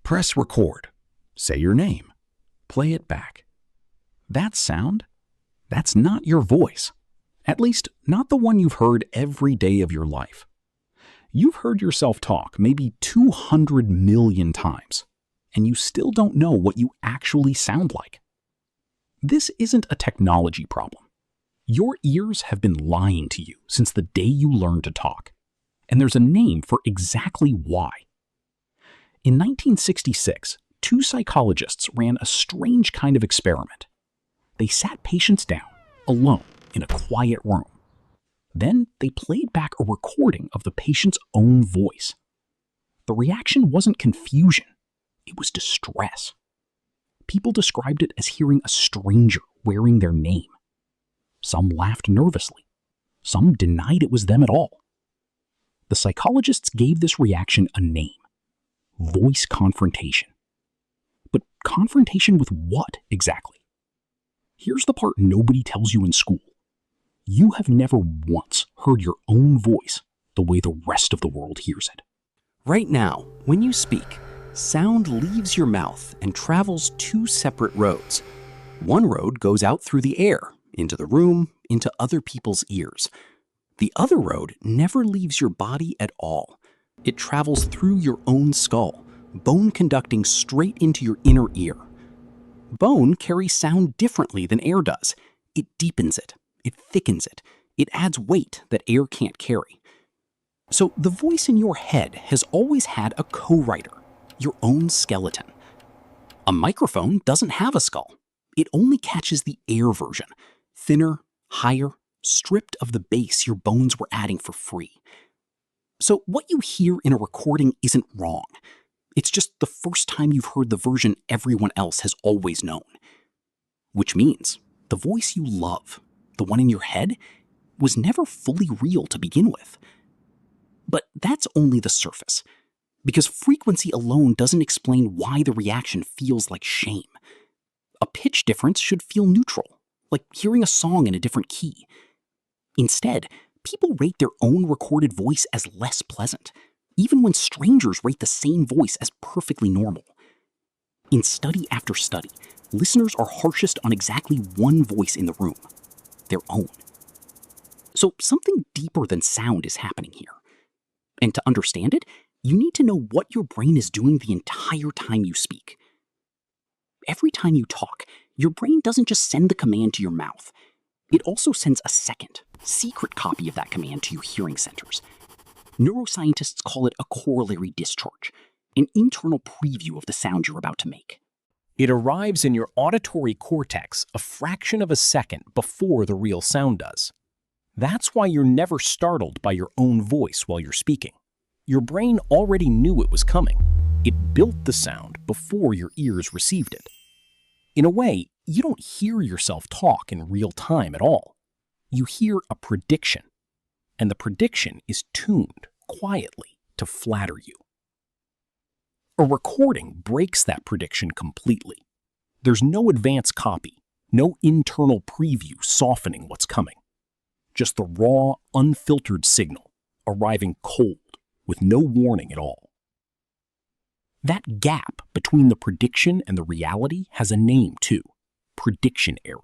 Press record. Say your name. Play it back. That sound? That's not your voice. At least, not the one you've heard every day of your life. You've heard yourself talk maybe 200 million times, and you still don't know what you actually sound like. This isn't a technology problem. Your ears have been lying to you since the day you learned to talk, and there's a name for exactly why. In 1966, two psychologists ran a strange kind of experiment. They sat patients down, alone, in a quiet room. Then they played back a recording of the patient's own voice. The reaction wasn't confusion, it was distress. People described it as hearing a stranger wearing their name. Some laughed nervously. Some denied it was them at all. The psychologists gave this reaction a name: voice confrontation. But confrontation with what exactly? Here's the part nobody tells you in school. You have never once heard your own voice the way the rest of the world hears it. Right now, when you speak, sound leaves your mouth and travels two separate roads. One road goes out through the air, into the room, into other people's ears. The other road never leaves your body at all. It travels through your own skull, bone conducting straight into your inner ear. Bone carries sound differently than air does. It deepens it. It thickens it. It adds weight that air can't carry. So the voice in your head has always had a co-writer, your own skeleton. A microphone doesn't have a skull. It only catches the air version, thinner, higher, stripped of the bass your bones were adding for free. So what you hear in a recording isn't wrong. It's just the first time you've heard the version everyone else has always known. Which means the voice you love, the one in your head, was never fully real to begin with. But that's only the surface, because frequency alone doesn't explain why the reaction feels like shame. A pitch difference should feel neutral, like hearing a song in a different key. Instead, people rate their own recorded voice as less pleasant, even when strangers rate the same voice as perfectly normal. In study after study, listeners are harshest on exactly one voice in the room: their own. So something deeper than sound is happening here. And to understand it, you need to know what your brain is doing the entire time you speak. Every time you talk, your brain doesn't just send the command to your mouth. It also sends a second, secret copy of that command to your hearing centers. Neuroscientists call it a corollary discharge, an internal preview of the sound you're about to make. It arrives in your auditory cortex a fraction of a second before the real sound does. That's why you're never startled by your own voice while you're speaking. Your brain already knew it was coming. It built the sound before your ears received it. In a way, you don't hear yourself talk in real time at all. You hear a prediction, and the prediction is tuned quietly to flatter you. A recording breaks that prediction completely. There's no advance copy, no internal preview softening what's coming. Just the raw, unfiltered signal, arriving cold, with no warning at all. That gap between the prediction and the reality has a name too: prediction error.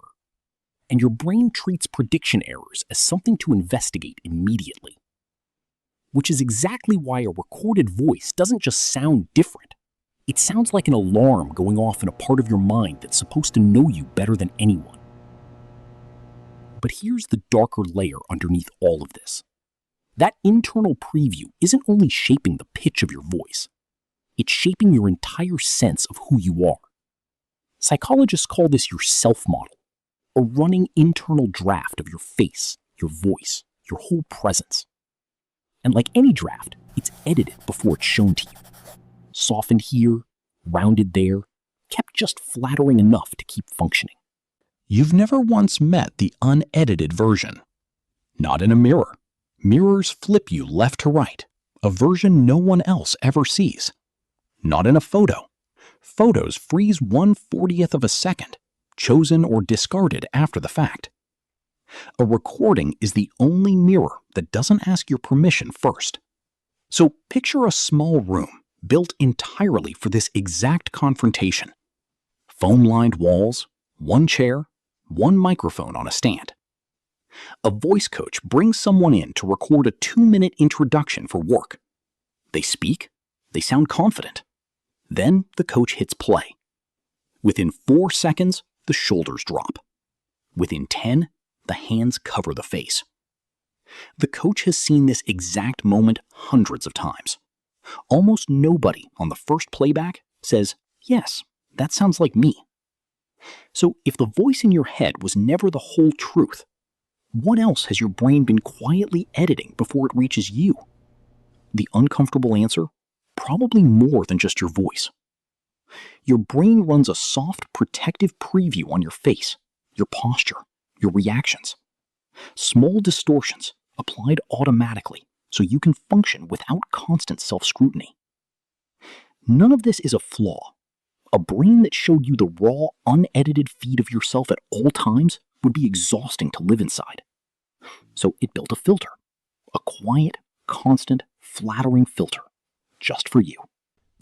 And your brain treats prediction errors as something to investigate immediately. Which is exactly why a recorded voice doesn't just sound different. It sounds like an alarm going off in a part of your mind that's supposed to know you better than anyone. But here's the darker layer underneath all of this. That internal preview isn't only shaping the pitch of your voice, it's shaping your entire sense of who you are. Psychologists call this your self-model, a running internal draft of your face, your voice, your whole presence. And like any draft, it's edited before it's shown to you. Softened here, rounded there, kept just flattering enough to keep functioning. You've never once met the unedited version. Not in a mirror. Mirrors flip you left to right, a version no one else ever sees. Not in a photo. Photos freeze 1/40th of a second, chosen or discarded after the fact. A recording is the only mirror that doesn't ask your permission first. So picture a small room, built entirely for this exact confrontation. Foam-lined walls, one chair, one microphone on a stand. A voice coach brings someone in to record a 2-minute introduction for work. They speak, they sound confident. Then the coach hits play. Within 4 seconds, the shoulders drop. Within 10, the hands cover the face. The coach has seen this exact moment hundreds of times. Almost nobody on the first playback says, "Yes, that sounds like me." So if the voice in your head was never the whole truth, what else has your brain been quietly editing before it reaches you? The uncomfortable answer? Probably more than just your voice. Your brain runs a soft, protective preview on your face, your posture, your reactions. Small distortions applied automatically so you can function without constant self-scrutiny. None of this is a flaw. A brain that showed you the raw, unedited feed of yourself at all times would be exhausting to live inside. So it built a filter. A quiet, constant, flattering filter. Just for you.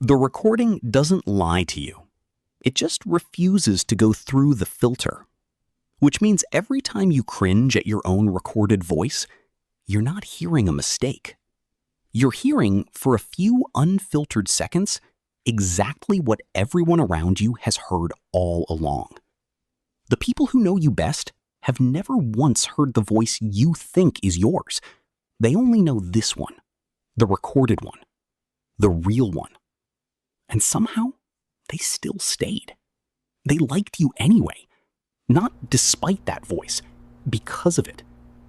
The recording doesn't lie to you. It just refuses to go through the filter. Which means every time you cringe at your own recorded voice, you're not hearing a mistake. You're hearing, for a few unfiltered seconds, exactly what everyone around you has heard all along. The people who know you best have never once heard the voice you think is yours. They only know this one, the recorded one, the real one. And somehow, they still stayed. They liked you anyway. Not despite that voice, because of it.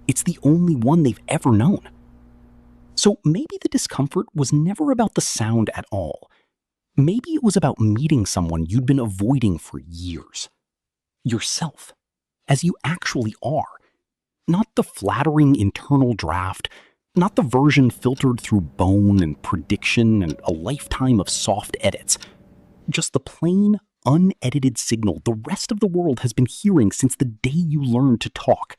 It's the only one they've ever known. So maybe the discomfort was never about the sound at all. Maybe it was about meeting someone you'd been avoiding for years. Yourself, as you actually are. Not the flattering internal draft, not the version filtered through bone and prediction and a lifetime of soft edits. Just the plain, unedited signal the rest of the world has been hearing since the day you learned to talk.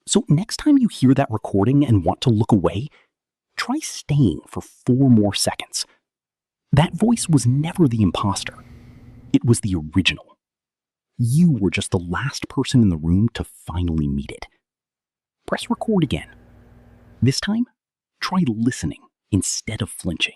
So next time you hear that recording and want to look away, try staying for 4 more seconds. That voice was never the imposter. It was the original. You were just the last person in the room to finally meet it. Press record again. This time, try listening instead of flinching.